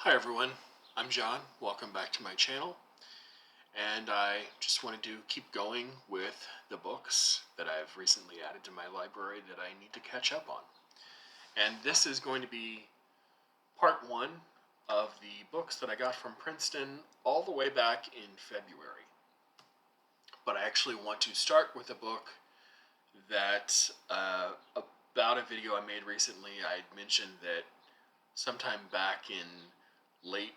Hi everyone, I'm John. Welcome back to my channel. And I just wanted to keep going with the books that I've recently added to my library that I need to catch up on. And this is going to be part one of the books that I got from Princeton all the way back in February. But I actually want to start with a book that about a video I made recently. I mentioned that sometime back in late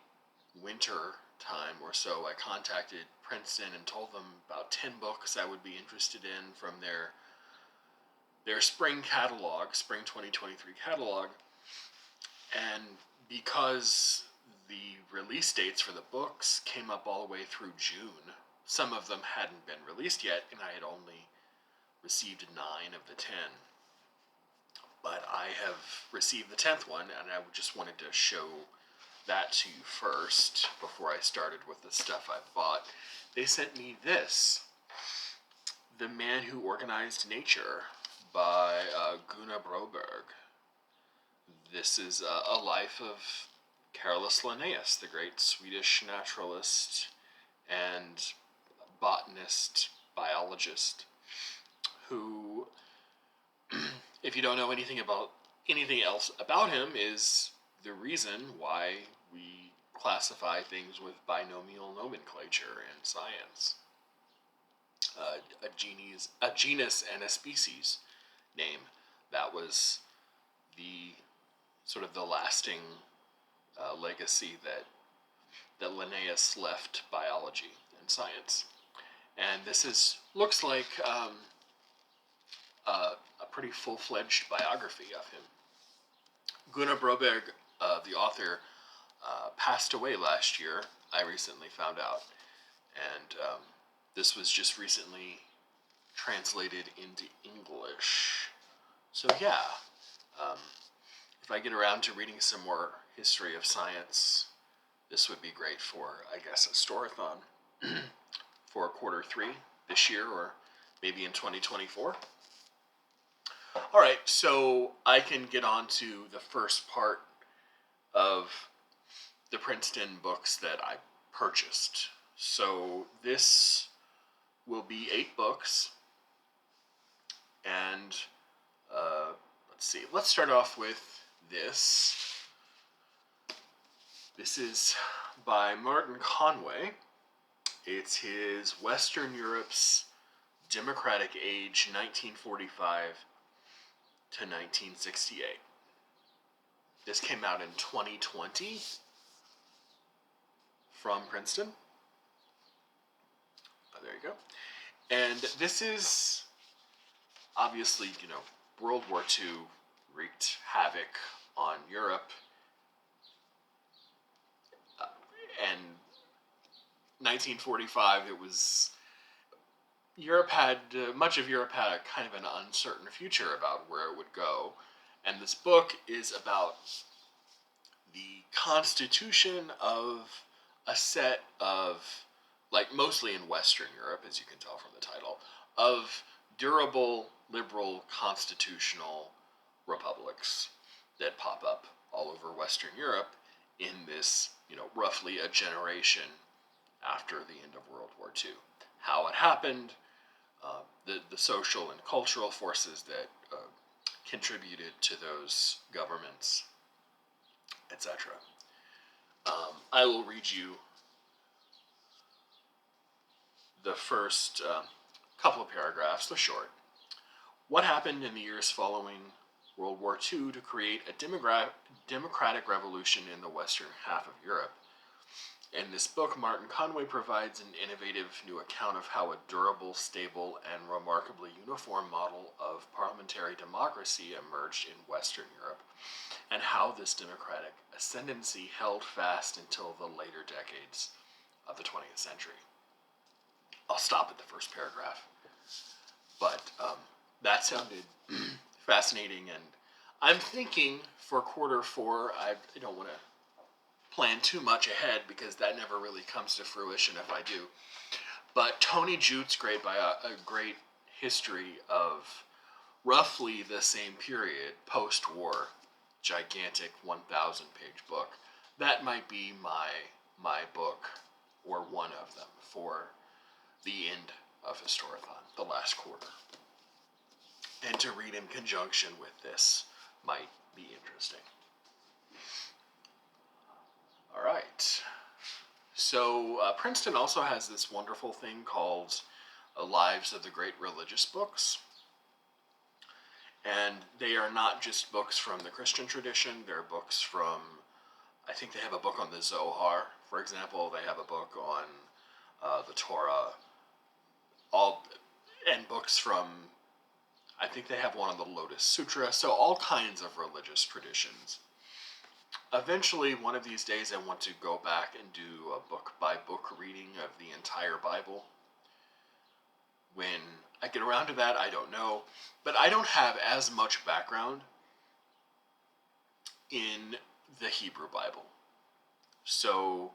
winter time or so, I contacted Princeton and told them about 10 books I would be interested in from their spring catalog, spring 2023 catalog. And because the release dates for the books came up all the way through June, some of them hadn't been released yet, and I had only received 9 of the 10. But I have received the 10th one, and I just wanted to show that to you first before I started with the stuff I bought. They sent me this, The Man Who Organized Nature by Gunnar Broberg. This is a life of Careless Linnaeus, the great Swedish naturalist and botanist, biologist, who, if you don't know anything else about him, is the reason why we classify things with binomial nomenclature in science. A genus and a species name. That was the sort of the lasting legacy that Linnaeus left biology and science. And this looks like a pretty full-fledged biography of him. Gunnar Broberg, the author, passed away last year, I recently found out. And this was just recently translated into English. So yeah, if I get around to reading some more history of science, this would be great for, I guess, a storathon for Q3 this year, or maybe in 2024. Alright, so I can get on to the first part of the Princeton books that I purchased. So this will be 8 books, and let's see, let's start off with this. This is by Martin Conway. It's his Western Europe's Democratic Age, 1945 to 1968. This came out in 2020 from Princeton. There you go. And this is obviously, World War II wreaked havoc on Europe. And 1945, much of Europe had a kind of an uncertain future about where it would go. And this book is about the constitution of a set of, mostly in Western Europe, as you can tell from the title, of durable, liberal, constitutional republics that pop up all over Western Europe in this, roughly a generation after the end of World War II. How it happened, the social and cultural forces that contributed to those governments, etc. I will read you the first couple of paragraphs. They're short. What happened in the years following World War II to create a democratic revolution in the western half of Europe? In this book, Martin Conway provides an innovative new account of how a durable, stable, and remarkably uniform model of parliamentary democracy emerged in Western Europe, and how this democratic ascendancy held fast until the later decades of the 20th century. I'll stop at the first paragraph. But that sounded fascinating, and I'm thinking for Q4, I don't want to plan too much ahead because that never really comes to fruition if I do. But Tony Jute's great history of roughly the same period, post-war, gigantic 1,000-page book, that might be my book, or one of them, for the end of Historathon, the last quarter. And to read in conjunction with this might be interesting. All right. So Princeton also has this wonderful thing called Lives of the Great Religious Books. And they are not just books from the Christian tradition. They're books from, I think they have a book on the Zohar, for example. They have a book on the Torah. And books from, I think they have one on the Lotus Sutra. So all kinds of religious traditions. Eventually, one of these days, I want to go back and do a book-by-book reading of the entire Bible. When I get around to that, I don't know. But I don't have as much background in the Hebrew Bible. So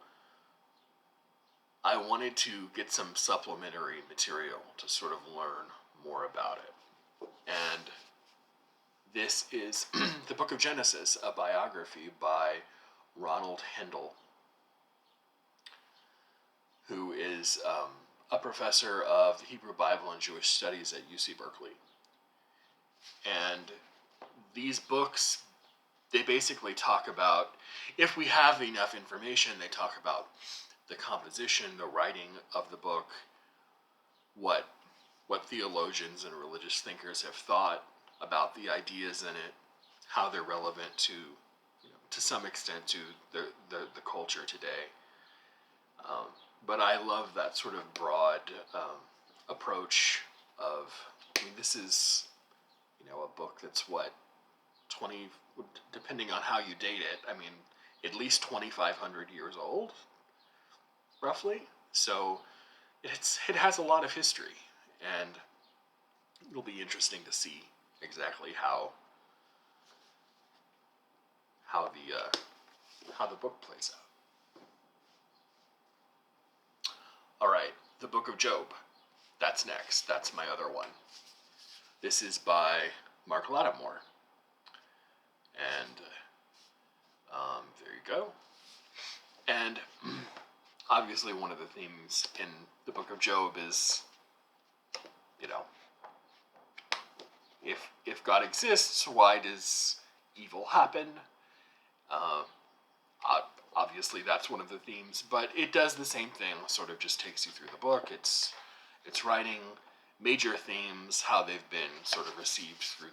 I wanted to get some supplementary material to sort of learn more about it. And this is the Book of Genesis, a biography by Ronald Hendel, who is a professor of the Hebrew Bible and Jewish Studies at UC Berkeley. And these books, they basically talk about, if we have enough information, they talk about the composition, the writing of the book, what theologians and religious thinkers have thought about the ideas in it, how they're relevant to, to some extent, to the culture today. But I love that sort of broad approach of, this is, a book that's 20, depending on how you date it, at least 2,500 years old, roughly. So it has a lot of history, and it'll be interesting to see exactly how the book plays out. All right, the Book of Job. That's next. That's my other one. This is by Mark Lattimore. And there you go. And obviously one of the themes in the Book of Job is, if God exists, why does evil happen? Obviously that's one of the themes, but it does the same thing, sort of just takes you through the book. It's writing major themes, how they've been sort of received through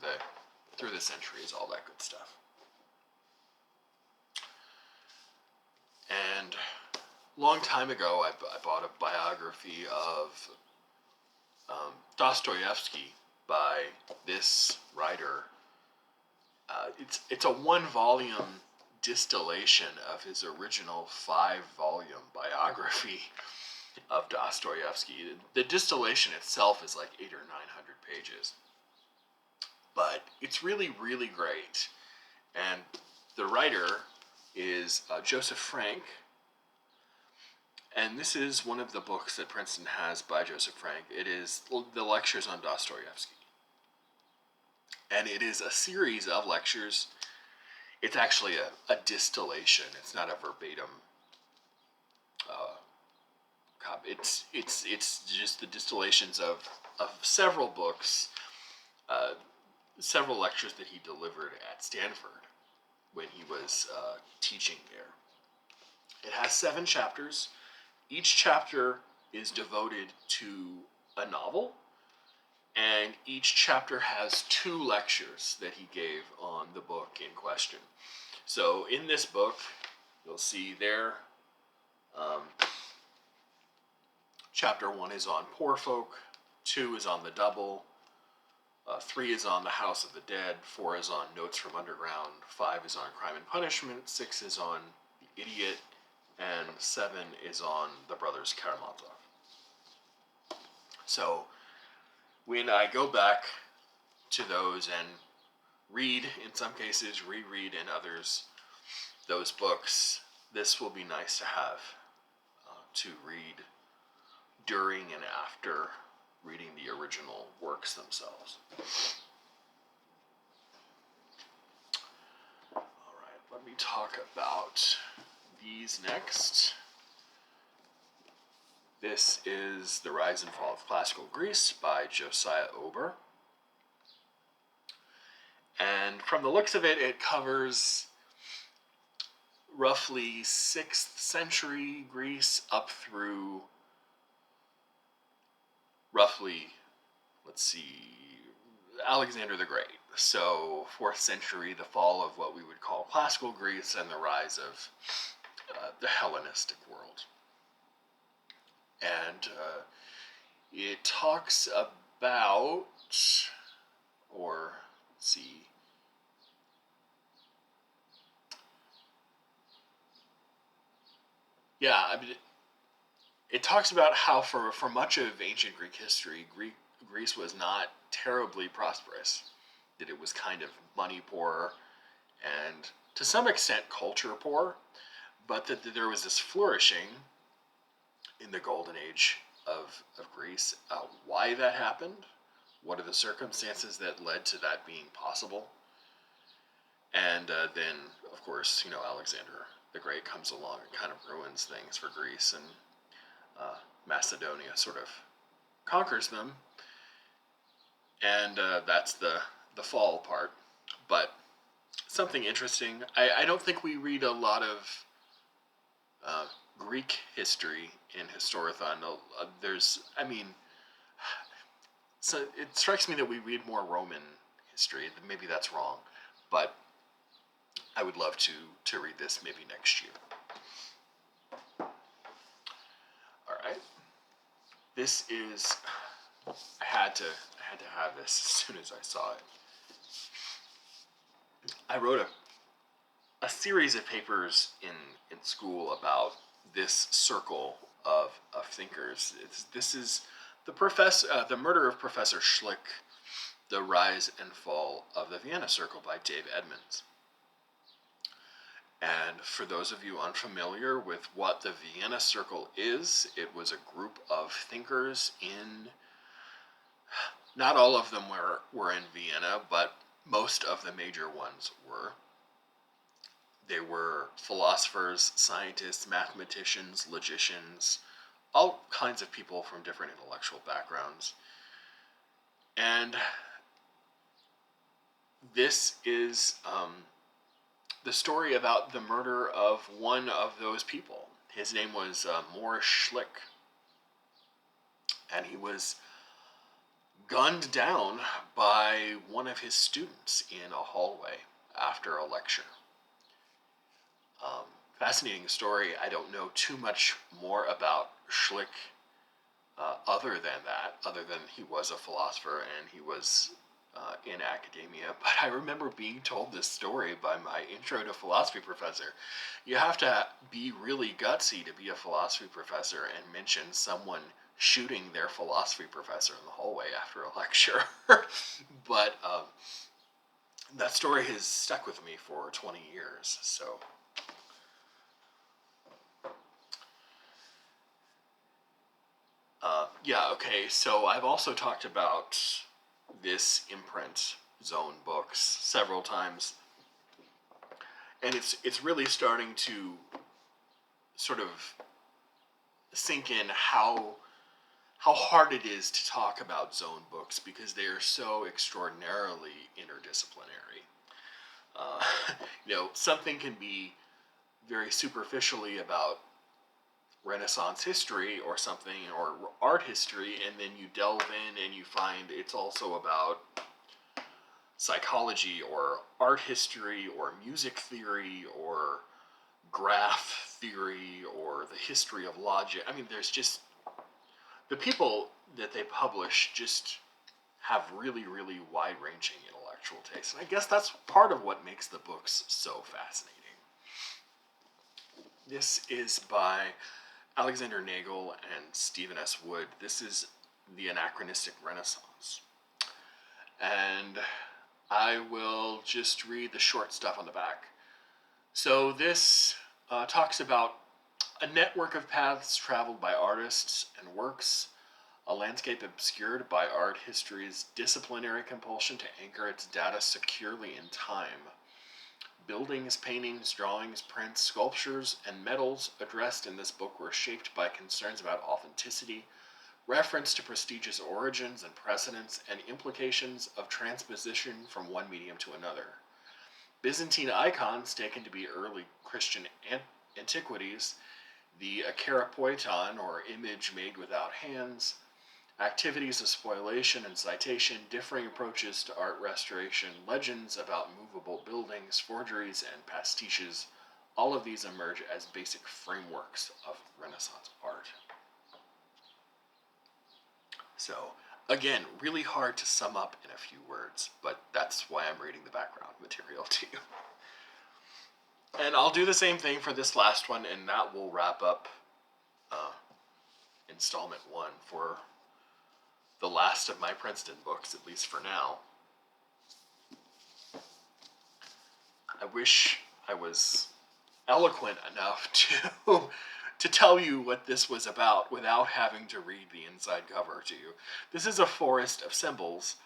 the centuries, all that good stuff. And a long time ago, I bought a biography of Dostoyevsky by this writer. It's a 1-volume distillation of his original 5-volume biography of Dostoyevsky. The distillation itself is like 800 or 900 pages. But it's really, really great. And the writer is Joseph Frank. And this is one of the books that Princeton has by Joseph Frank. It is the Lectures on Dostoyevsky. And it is a series of lectures. It's actually a distillation. It's not a verbatim copy. It's just the distillations of several books, several lectures that he delivered at Stanford when he was teaching there. It has 7 chapters. Each chapter is devoted to a novel, and each chapter has 2 lectures that he gave on the book in question. So in this book, you'll see there, chapter 1 is on poor folk, 2 is on the double, 3 is on the House of the Dead, 4 is on Notes from Underground, 5 is on Crime and Punishment, 6 is on The Idiot, and 7 is on the Brothers Karamazov. So when I go back to those and read, in some cases, reread in others, those books, this will be nice to have to read during and after reading the original works themselves. All right, let me talk about these next. This is The Rise and Fall of Classical Greece by Josiah Ober. And from the looks of it, it covers roughly 6th century Greece up through roughly, Alexander the Great. So 4th century, the fall of what we would call classical Greece and the rise of the Hellenistic world. And it talks about, it talks about how for much of ancient Greek history, Greece was not terribly prosperous. That it was kind of money poor and to some extent culture poor, but that there was this flourishing in the golden age of Greece. Why that happened, what are the circumstances that led to that being possible, and then, of course, Alexander the Great comes along and kind of ruins things for Greece, and Macedonia sort of conquers them, and that's the fall part. But something interesting, I don't think we read a lot of Greek history in Historathon. So it strikes me that we read more Roman history. Maybe that's wrong, but I would love to read this maybe next year. All right, this is. I had to have this as soon as I saw it. I wrote a series of papers in school about this circle of thinkers. This is the murder of Professor Schlick, The Rise and Fall of the Vienna Circle by Dave Edmonds. And for those of you unfamiliar with what the Vienna Circle is, it was a group of thinkers not all of them were in Vienna, but most of the major ones were. They were philosophers, scientists, mathematicians, logicians, all kinds of people from different intellectual backgrounds. And this is the story about the murder of one of those people. His name was Morris Schlick, and he was gunned down by one of his students in a hallway after a lecture. Fascinating story. I don't know too much more about Schlick other than he was a philosopher and he was in academia. But I remember being told this story by my intro to philosophy professor. You have to be really gutsy to be a philosophy professor and mention someone shooting their philosophy professor in the hallway after a lecture. But that story has stuck with me for 20 years. So okay, so I've also talked about this imprint, Zone Books, several times, and it's really starting to sort of sink in how hard it is to talk about Zone Books because they are so extraordinarily interdisciplinary. Something can be very superficially about Renaissance history or something, or art history, and then you delve in and you find it's also about psychology or art history or music theory or graph theory or the history of logic. There's just, the people that they publish just have really, really wide-ranging intellectual tastes, and I guess that's part of what makes the books so fascinating. This is by Alexander Nagel and Stephen S. Wood. This is The Anachronistic Renaissance. And I will just read the short stuff on the back. So this talks about a network of paths traveled by artists and works, a landscape obscured by art history's disciplinary compulsion to anchor its data securely in time, Buildings, paintings, drawings, prints, sculptures, and metals addressed in this book were shaped by concerns about authenticity, reference to prestigious origins and precedents, and implications of transposition from one medium to another. Byzantine icons taken to be early Christian antiquities, the akerapoiton, or image made without hands, activities of spoliation and citation, differing approaches to art restoration, legends about movable buildings, forgeries, and pastiches, all of these emerge as basic frameworks of Renaissance art. So, again, really hard to sum up in a few words, but that's why I'm reading the background material to you. And I'll do the same thing for this last one, and that will wrap up installment 1 for the last of my Princeton books, at least for now. I wish I was eloquent enough to tell you what this was about without having to read the inside cover to you. This is A Forest of Symbols,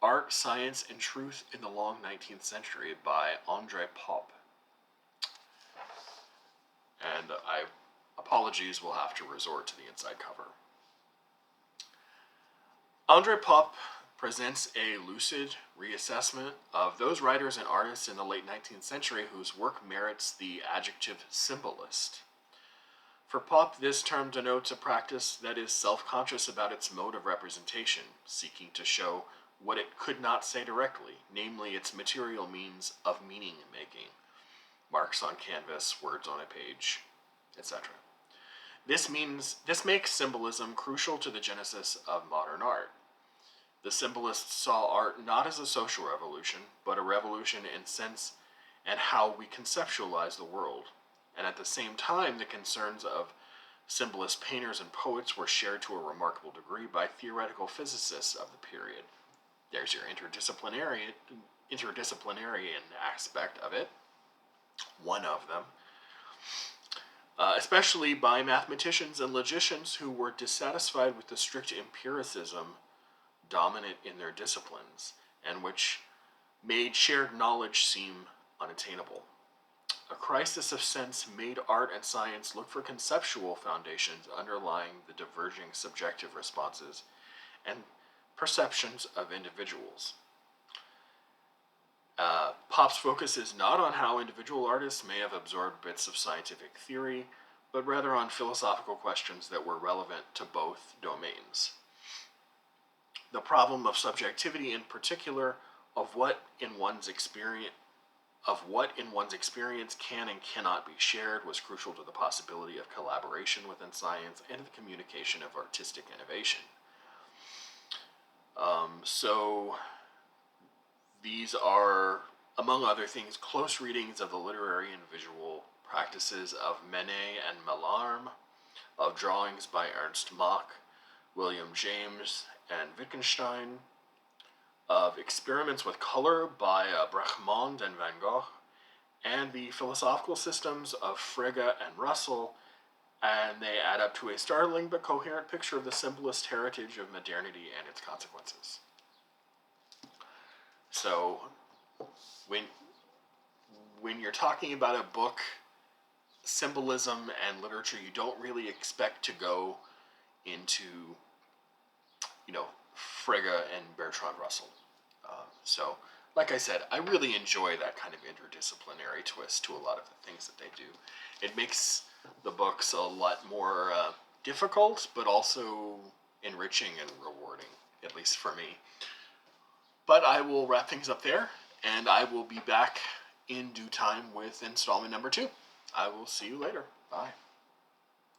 Art, Science, and Truth in the Long 19th Century by André Popp. And apologies, we'll have to resort to the inside cover. André Popp presents a lucid reassessment of those writers and artists in the late 19th century whose work merits the adjective symbolist. For Popp, this term denotes a practice that is self-conscious about its mode of representation, seeking to show what it could not say directly, namely its material means of meaning-making. Marks on canvas, words on a page, etc. This makes symbolism crucial to the genesis of modern art. The symbolists saw art not as a social revolution, but a revolution in sense and how we conceptualize the world. And at the same time, the concerns of symbolist painters and poets were shared to a remarkable degree by theoretical physicists of the period. There's your interdisciplinarian aspect of it. One of them. Especially by mathematicians and logicians who were dissatisfied with the strict empiricism dominant in their disciplines, and which made shared knowledge seem unattainable. A crisis of sense made art and science look for conceptual foundations underlying the diverging subjective responses and perceptions of individuals. Popp's focus is not on how individual artists may have absorbed bits of scientific theory, but rather on philosophical questions that were relevant to both domains. The problem of subjectivity, in particular, of what in one's experience can and cannot be shared, was crucial to the possibility of collaboration within science and the communication of artistic innovation. So these are, among other things, close readings of the literary and visual practices of Manet and Mallarmé, of drawings by Ernst Mach, William James, and Wittgenstein, of experiments with color by Brechmond and Van Gogh, and the philosophical systems of Frege and Russell, and they add up to a startling but coherent picture of the symbolist heritage of modernity and its consequences. So, when you're talking about a book, symbolism and literature, you don't really expect to go into, Frege and Bertrand Russell. So, like I said, I really enjoy that kind of interdisciplinary twist to a lot of the things that they do. It makes the books a lot more difficult, but also enriching and rewarding, at least for me. But I will wrap things up there, and I will be back in due time with installment number 2. I will see you later. Bye.